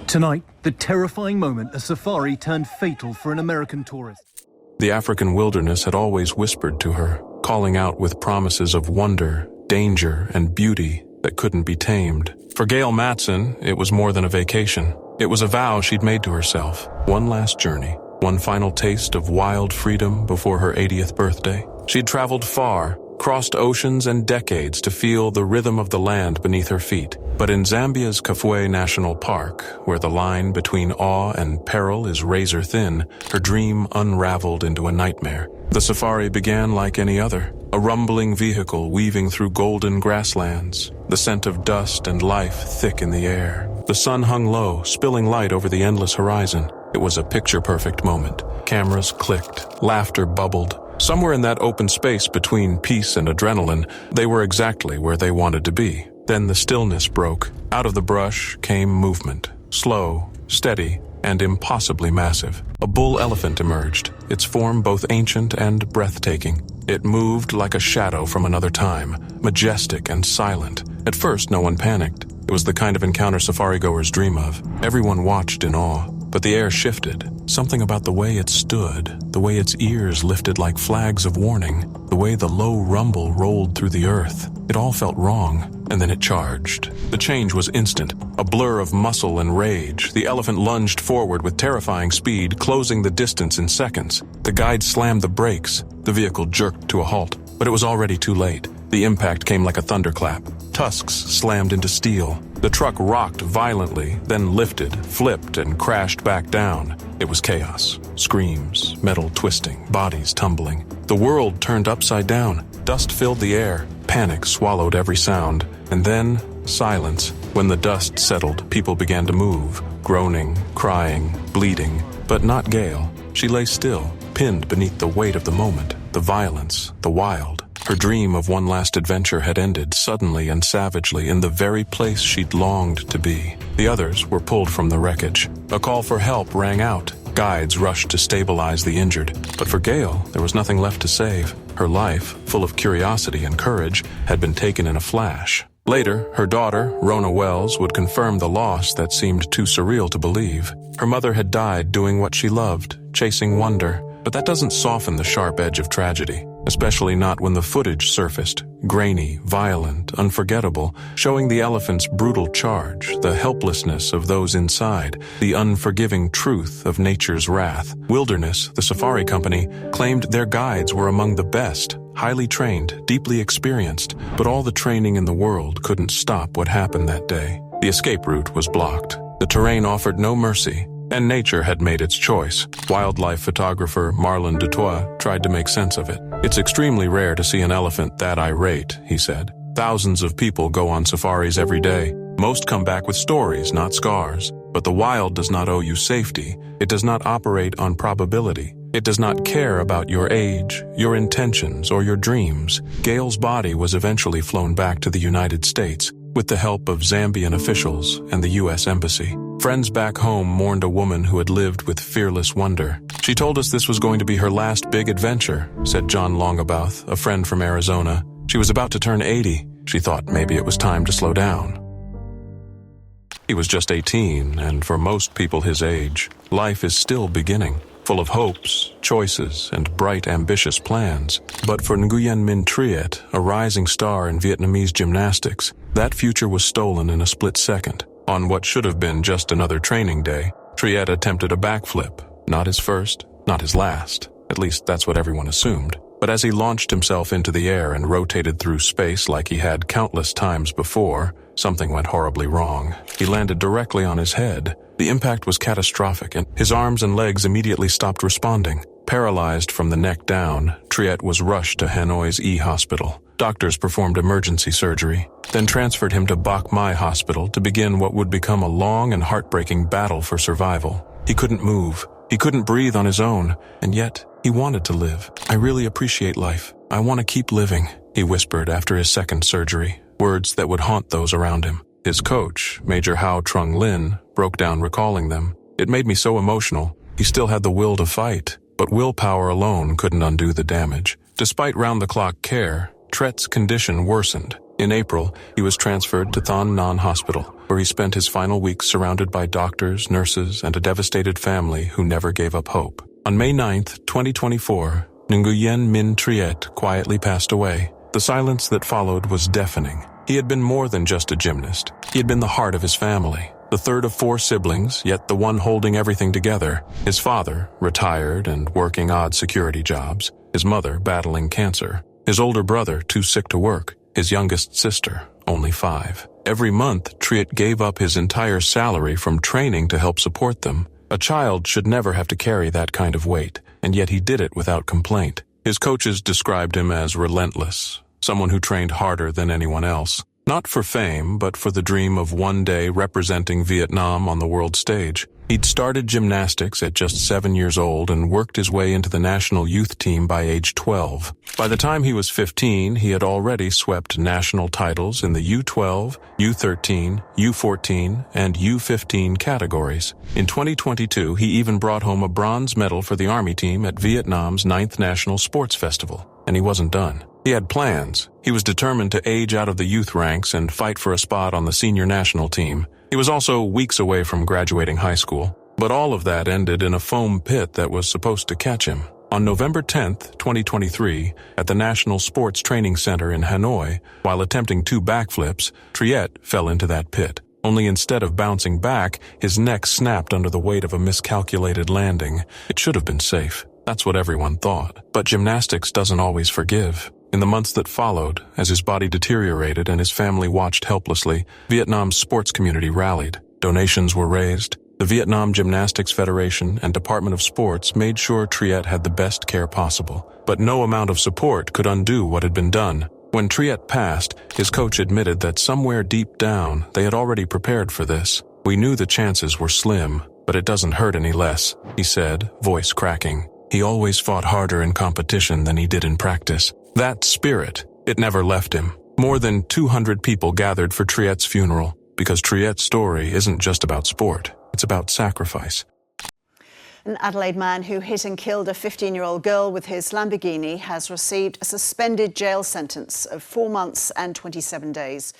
G: Tonight, the terrifying moment a safari turned fatal for an American tourist.
A: The African wilderness had always whispered to her, calling out with promises of wonder, danger, and beauty that couldn't be tamed. For Gail Matson, it was more than a vacation. It was a vow she'd made to herself. One last journey, one final taste of wild freedom before her 80th birthday. She'd traveled far, crossed oceans and decades to feel the rhythm of the land beneath her feet. But in Zambia's Kafue National Park, where the line between awe and peril is razor thin, her dream unraveled into a nightmare. The safari began like any other, a rumbling vehicle weaving through golden grasslands, the scent of dust and life thick in the air. The sun hung low, spilling light over the endless horizon. It was a picture-perfect moment. Cameras clicked, laughter bubbled. Somewhere in that open space between peace and adrenaline, they were exactly where they wanted to be. Then the stillness broke. Out of the brush came movement, slow, steady, and impossibly massive. A bull elephant emerged, its form both ancient and breathtaking. It moved like a shadow from another time, majestic and silent. At first, no one panicked. It was the kind of encounter safari-goers dream of. Everyone watched in awe. But the air shifted. Something about the way it stood, the way its ears lifted like flags of warning, the way the low rumble rolled through the earth. It all felt wrong, and then it charged. The change was instant, a blur of muscle and rage. The elephant lunged forward with terrifying speed, closing the distance in seconds. The guide slammed the brakes. The vehicle jerked to a halt, but it was already too late. The impact came like a thunderclap. Tusks slammed into steel. The truck rocked violently, then lifted, flipped, and crashed back down. It was chaos. Screams, metal twisting, bodies tumbling. The world turned upside down. Dust filled the air. Panic swallowed every sound. And then, silence. When the dust settled, people began to move, groaning, crying, bleeding. But not Gail. She lay still, pinned beneath the weight of the moment, the violence, the wild. Her dream of one last adventure had ended suddenly and savagely in the very place she'd longed to be. The others were pulled from the wreckage. A call for help rang out. Guides rushed to stabilize the injured. But for Gail, there was nothing left to save. Her life, full of curiosity and courage, had been taken in a flash. Later, her daughter, Rona Wells, would confirm the loss that seemed too surreal to believe. Her mother had died doing what she loved, chasing wonder. But that doesn't soften the sharp edge of tragedy, especially not when the footage surfaced, grainy, violent, unforgettable, showing the elephant's brutal charge, the helplessness of those inside, the unforgiving truth of nature's wrath. Wilderness, the safari company, claimed their guides were among the best, highly trained, deeply experienced, but all the training in the world couldn't stop what happened that day. The escape route was blocked. The terrain offered no mercy. And nature had made its choice. Wildlife photographer Marlon Dutoit tried to make sense of it. It's extremely rare to see an elephant that irate, he said. Thousands of people go on safaris every day. Most come back with stories, not scars. But the wild does not owe you safety. It does not operate on probability. It does not care about your age, your intentions, or your dreams. Gail's body was eventually flown back to the United States with the help of Zambian officials and the U.S. Embassy. Friends back home mourned a woman who had lived with fearless wonder. She told us this was going to be her last big adventure, said John Longabout, a friend from Arizona. She was about to turn 80. She thought maybe it was time to slow down. He was just 18, and for most people his age, life is still beginning, full of hopes, choices, and bright, ambitious plans. But for Nguyen Minh Triet, a rising star in Vietnamese gymnastics, that future was stolen in a split second. On what should have been just another training day, Triet attempted a backflip. Not his first, not his last. At least that's what everyone assumed. But as he launched himself into the air and rotated through space like he had countless times before, something went horribly wrong. He landed directly on his head. The impact was catastrophic, and his arms and legs immediately stopped responding. Paralyzed from the neck down, Triet was rushed to Hanoi's E Hospital. Doctors performed emergency surgery, then transferred him to Bach Mai Hospital to begin what would become a long and heartbreaking battle for survival. He couldn't move. He couldn't breathe on his own, and yet he wanted to live. "I really appreciate life. I want to keep living," he whispered after his second surgery, words that would haunt those around him. His coach, Major Hao Trung Lin, broke down recalling them. "It made me so emotional. He still had the will to fight, but willpower alone couldn't undo the damage." Despite round-the-clock care, Triet's condition worsened. In April, he was transferred to Thanh Nan Hospital, where he spent his final weeks surrounded by doctors, nurses, and a devastated family who never gave up hope. On May 9th, 2024, Nguyen Minh Triet quietly passed away. The silence that followed was deafening. He had been more than just a gymnast. He had been the heart of his family, the third of 4 siblings, yet the one holding everything together. His father, retired and working odd security jobs. His mother, battling cancer. His older brother, too sick to work. His youngest sister, only 5. Every month, Triet gave up his entire salary from training to help support them. A child should never have to carry that kind of weight, and yet he did it without complaint. His coaches described him as relentless, someone who trained harder than anyone else. Not for fame, but for the dream of one day representing Vietnam on the world stage. He'd started gymnastics at just 7 years old and worked his way into the national youth team by age 12. By the time he was 15, he had already swept national titles in the U12, U13, U14, and U15 categories. In 2022, he even brought home a bronze medal for the Army team at Vietnam's 9th National Sports Festival. And he wasn't done. He had plans. He was determined to age out of the youth ranks and fight for a spot on the senior national team. He was also weeks away from graduating high school. But all of that ended in a foam pit that was supposed to catch him. On November 10th, 2023, at the National Sports Training Center in Hanoi, while attempting 2 backflips, Triet fell into that pit. Only instead of bouncing back, his neck snapped under the weight of a miscalculated landing. It should have been safe. That's what everyone thought. But gymnastics doesn't always forgive. In the months that followed, as his body deteriorated and his family watched helplessly, Vietnam's sports community rallied. Donations were raised. The Vietnam Gymnastics Federation and Department of Sports made sure Triet had the best care possible. But no amount of support could undo what had been done. When Triet passed, his coach admitted that somewhere deep down, they had already prepared for this. "We knew the chances were slim, but it doesn't hurt any less," he said, voice cracking. He always fought harder in competition than he did in practice. That spirit, it never left him. More than 200 people gathered for Triet's funeral, because Triet's story isn't just about sport, it's about sacrifice.
H: An Adelaide man who hit and killed a 15-year-old girl with his Lamborghini has received a suspended jail sentence of 4 months and 27 days.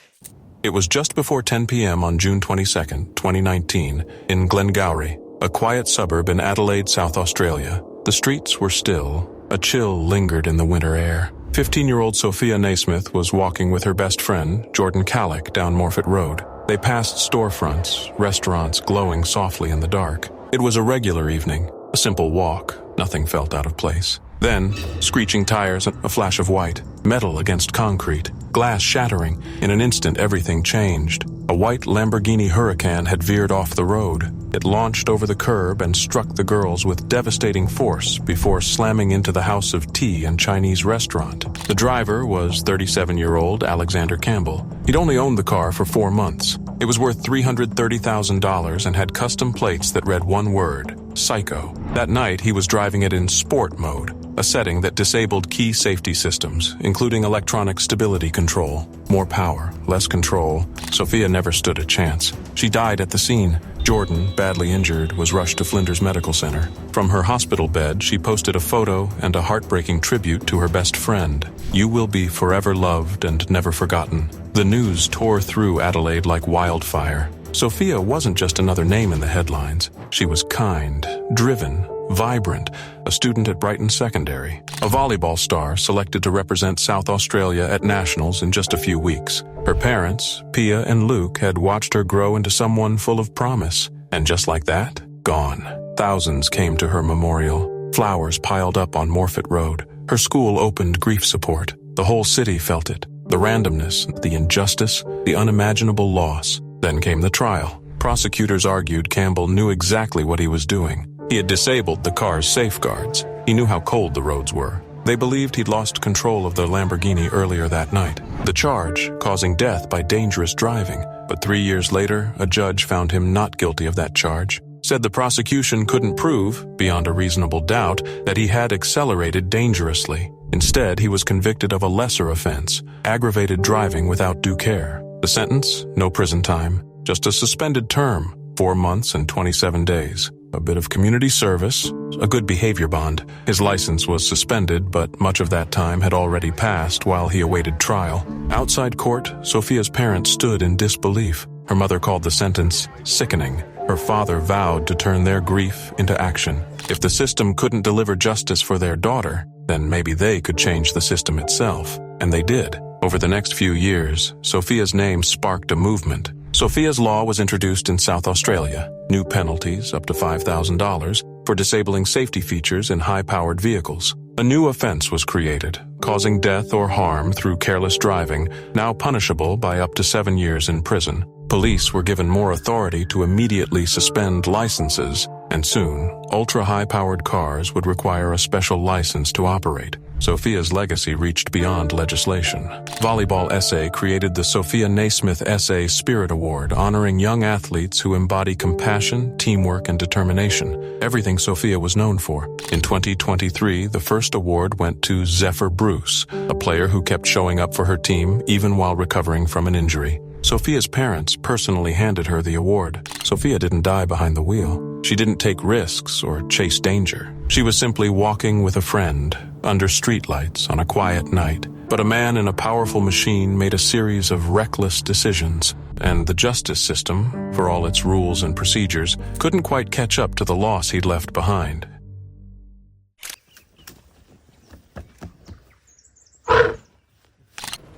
A: It was just before 10 p.m. on June 22, 2019, in Glengowrie, a quiet suburb in Adelaide, South Australia. The streets were still. A chill lingered in the winter air. 15-year-old Sophia Naismith was walking with her best friend, Jordan Callick, down Morfett Road. They passed storefronts, restaurants glowing softly in the dark. It was a regular evening, a simple walk. Nothing felt out of place. Then, screeching tires, a flash of white, metal against concrete, glass shattering. In an instant, everything changed. A white Lamborghini Huracan had veered off the road. It launched over the curb and struck the girls with devastating force before slamming into the House of Tea and Chinese restaurant. The driver was 37-year-old Alexandra Campbell. He'd only owned the car for 4 months. It was worth $330,000 and had custom plates that read one word: Psycho. That night, he was driving it in sport mode. a setting that disabled key safety systems, including electronic stability control. More power, less control. Sophia never stood a chance. She died at the scene. Jordan, badly injured, was rushed to Flinders Medical Center. From her hospital bed, she posted a photo and a heartbreaking tribute to her best friend. "You will be forever loved and never forgotten." The news tore through Adelaide like wildfire. Sophia wasn't just another name in the headlines. She was kind, driven, vibrant, a student at Brighton Secondary, a volleyball star selected to represent South Australia at Nationals in just a few weeks. Her parents, Pia and Luke, had watched her grow into someone full of promise. And just like that, gone. Thousands came to her memorial. Flowers piled up on Morfitt Road. Her school opened grief support. The whole city felt it. The randomness, the injustice, the unimaginable loss. Then came the trial. Prosecutors argued Campbell knew exactly what he was doing. He had disabled the car's safeguards. He knew how cold the roads were. They believed he'd lost control of the Lamborghini earlier that night. The charge, causing death by dangerous driving. But 3 years later, a judge found him not guilty of that charge. Said the prosecution couldn't prove, beyond a reasonable doubt, that he had accelerated dangerously. Instead, he was convicted of a lesser offense, aggravated driving without due care. The sentence? No prison time. Just a suspended term, 4 months and 27 days. A bit of community service, a good behavior bond. His license was suspended, but much of that time had already passed while he awaited trial. Outside court, Sophia's parents stood in disbelief. Her mother called the sentence sickening. Her father vowed to turn their grief into action. If the system couldn't deliver justice for their daughter, then maybe they could change the system itself. And they did. Over the next few years, Sophia's name sparked a movement. Sophia's Law was introduced in South Australia. New penalties, up to $5,000, for disabling safety features in high-powered vehicles. A new offense was created, causing death or harm through careless driving, now punishable by up to 7 years in prison. Police were given more authority to immediately suspend licenses, and soon, ultra-high-powered cars would require a special license to operate. Sophia's legacy reached beyond legislation. Volleyball SA created the Sophia Naismith SA Spirit Award, honoring young athletes who embody compassion, teamwork, and determination, everything Sophia was known for. In 2023, the first award went to Zephyr Bruce, a player who kept showing up for her team even while recovering from an injury. Sophia's parents personally handed her the award. Sophia didn't die behind the wheel. She didn't take risks or chase danger. She was simply walking with a friend, under streetlights on a quiet night. But a man in a powerful machine made a series of reckless decisions, and the justice system, for all its rules and procedures, couldn't quite catch up to the loss he'd left behind.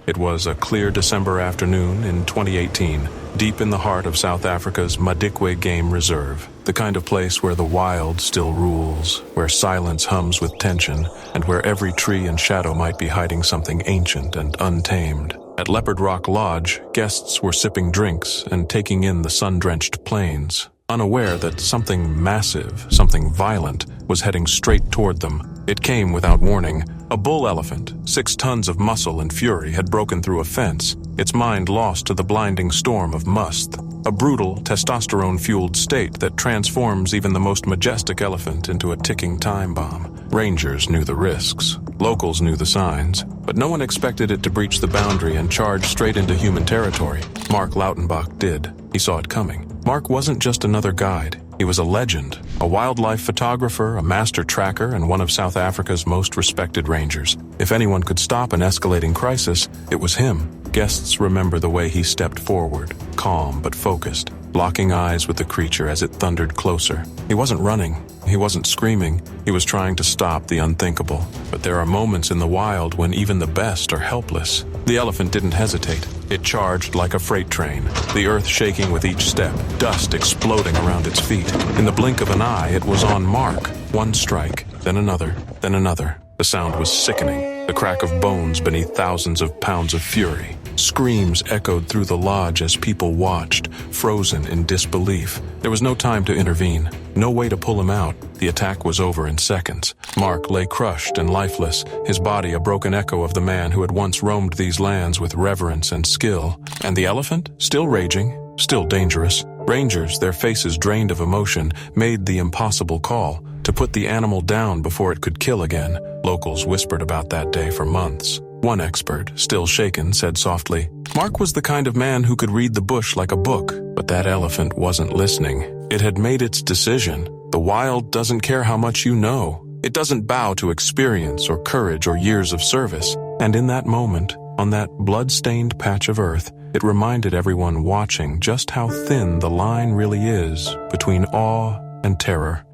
A: It was a clear December afternoon in 2018, deep in the heart of South Africa's Madikwe Game Reserve, the kind of place where the wild still rules, where silence hums with tension, and where every tree and shadow might be hiding something ancient and untamed. At Leopard Rock Lodge, guests were sipping drinks and taking in the sun-drenched plains, unaware that something massive, something violent, was heading straight toward them. It came without warning. A bull elephant, 6 tons of muscle and fury, had broken through a fence, its mind lost to the blinding storm of must. A brutal, testosterone-fueled state that transforms even the most majestic elephant into a ticking time bomb. Rangers knew the risks. Locals knew the signs. But no one expected it to breach the boundary and charge straight into human territory. Mark Lautenbach did. He saw it coming. Mark wasn't just another guide. He was a legend, a wildlife photographer, a master tracker, and one of South Africa's most respected rangers. If anyone could stop an escalating crisis, it was him. Guests remember the way he stepped forward, calm but focused, locking eyes with the creature as it thundered closer. He wasn't running. He wasn't screaming. He was trying to stop the unthinkable. But there are moments in the wild when even the best are helpless. The elephant didn't hesitate. It charged like a freight train, the earth shaking with each step, dust exploding around its feet. In the blink of an eye, it was on Mark. One strike, then another, then another. The sound was sickening, the crack of bones beneath thousands of pounds of fury. Screams echoed through the lodge as people watched, frozen in disbelief. There was no time to intervene, no way to pull him out. The attack was over in seconds. Mark lay crushed and lifeless, his body a broken echo of the man who had once roamed these lands with reverence and skill. And the elephant, still raging, still dangerous. Rangers, their faces drained of emotion, made the impossible call, to put the animal down before it could kill again. Locals whispered about that day for months. One expert, still shaken, said softly, "Mark was the kind of man who could read the bush like a book." But that elephant wasn't listening. It had made its decision. The wild doesn't care how much you know. It doesn't bow to experience or courage or years of service. And in that moment, on that blood-stained patch of earth, it reminded everyone watching just how thin the line really is between awe and terror.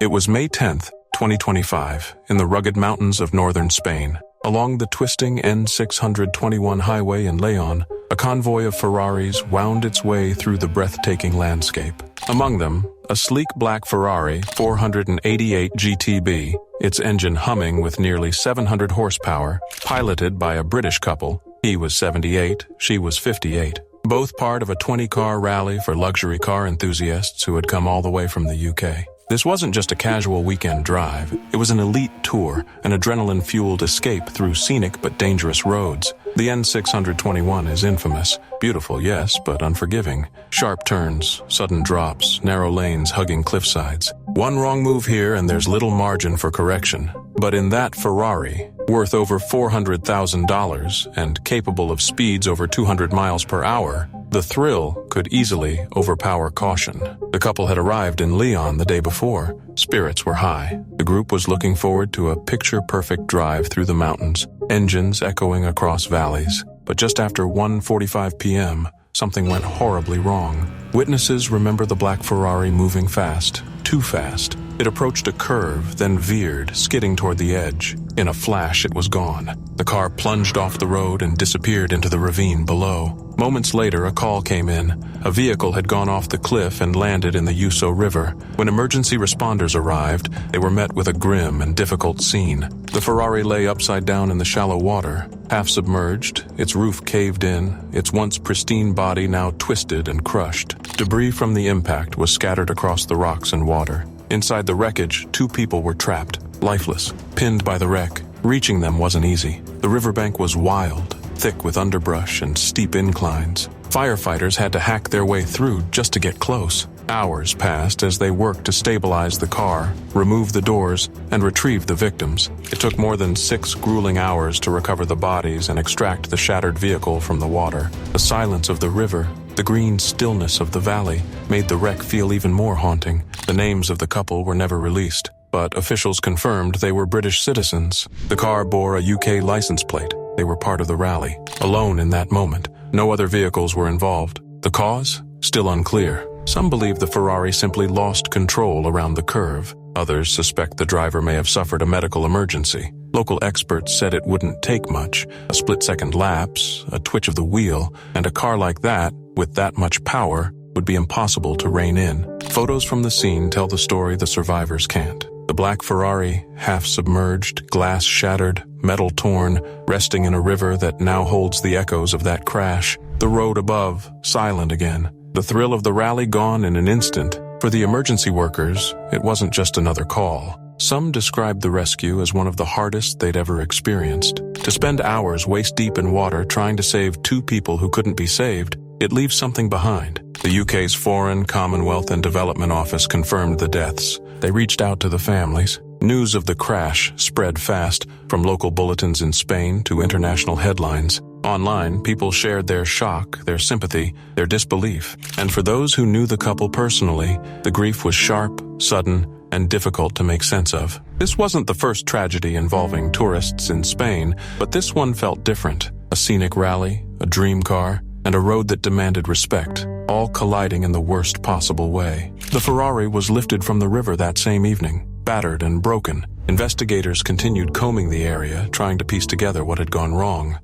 A: It was May 10th, 2025, in the rugged mountains of northern Spain. Along the twisting N621 highway in Leon, a convoy of Ferraris wound its way through the breathtaking landscape. Among them, a sleek black Ferrari 488 GTB, its engine humming with nearly 700 horsepower, piloted by a British couple. He was 78, she was 58. Both part of a 20-car rally for luxury car enthusiasts who had come all the way from the UK. This wasn't just a casual weekend drive. It was an elite tour, an adrenaline-fueled escape through scenic but dangerous roads. The N621 is infamous. Beautiful, yes, but unforgiving. Sharp turns, sudden drops, narrow lanes hugging cliffsides. One wrong move here and there's little margin for correction. But in that Ferrari, worth over $400,000 and capable of speeds over 200 miles per hour, the thrill could easily overpower caution. The couple had arrived in Leon the day before. Spirits were high. The group was looking forward to a picture-perfect drive through the mountains, engines echoing across valleys. But just after 1:45 p.m., something went horribly wrong. Witnesses remember the black Ferrari moving fast, too fast. It approached a curve, then veered, skidding toward the edge. In a flash, it was gone. The car plunged off the road and disappeared into the ravine below. Moments later, a call came in. A vehicle had gone off the cliff and landed in the Uso River. When emergency responders arrived, they were met with a grim and difficult scene. The Ferrari lay upside down in the shallow water, half submerged, its roof caved in, its once pristine body now twisted and crushed. Debris from the impact was scattered across the rocks and water. Inside the wreckage, 2 people were trapped, lifeless, pinned by the wreck. Reaching them wasn't easy. The riverbank was wild, thick with underbrush and steep inclines. Firefighters had to hack their way through just to get close. Hours passed as they worked to stabilize the car, remove the doors, and retrieve the victims. It took more than 6 grueling hours to recover the bodies and extract the shattered vehicle from the water. The silence of the river, the green stillness of the valley, made the wreck feel even more haunting. The names of the couple were never released, but officials confirmed they were British citizens. The car bore a UK license plate. They were part of the rally. Alone in that moment, no other vehicles were involved. The cause? Still unclear. Some believe the Ferrari simply lost control around the curve. Others suspect the driver may have suffered a medical emergency. Local experts said it wouldn't take much. A split-second lapse, a twitch of the wheel, and a car like that, with that much power, would be impossible to rein in. Photos from the scene tell the story the survivors can't. The black Ferrari, half submerged, glass shattered, metal torn, resting in a river that now holds the echoes of that crash. The road above, silent again. The thrill of the rally gone in an instant. For the emergency workers, it wasn't just another call. Some described the rescue as one of the hardest they'd ever experienced. To spend hours waist-deep in water trying to save 2 people who couldn't be saved, it leaves something behind. The UK's Foreign, Commonwealth and Development Office confirmed the deaths. They reached out to the families. News of the crash spread fast, from local bulletins in Spain to international headlines. Online, people shared their shock, their sympathy, their disbelief. And for those who knew the couple personally, the grief was sharp, sudden, and difficult to make sense of. This wasn't the first tragedy involving tourists in Spain, but this one felt different. A scenic rally, a dream car, and a road that demanded respect, all colliding in the worst possible way. The Ferrari was lifted from the river that same evening, battered and broken. Investigators continued combing the area, trying to piece together what had gone wrong.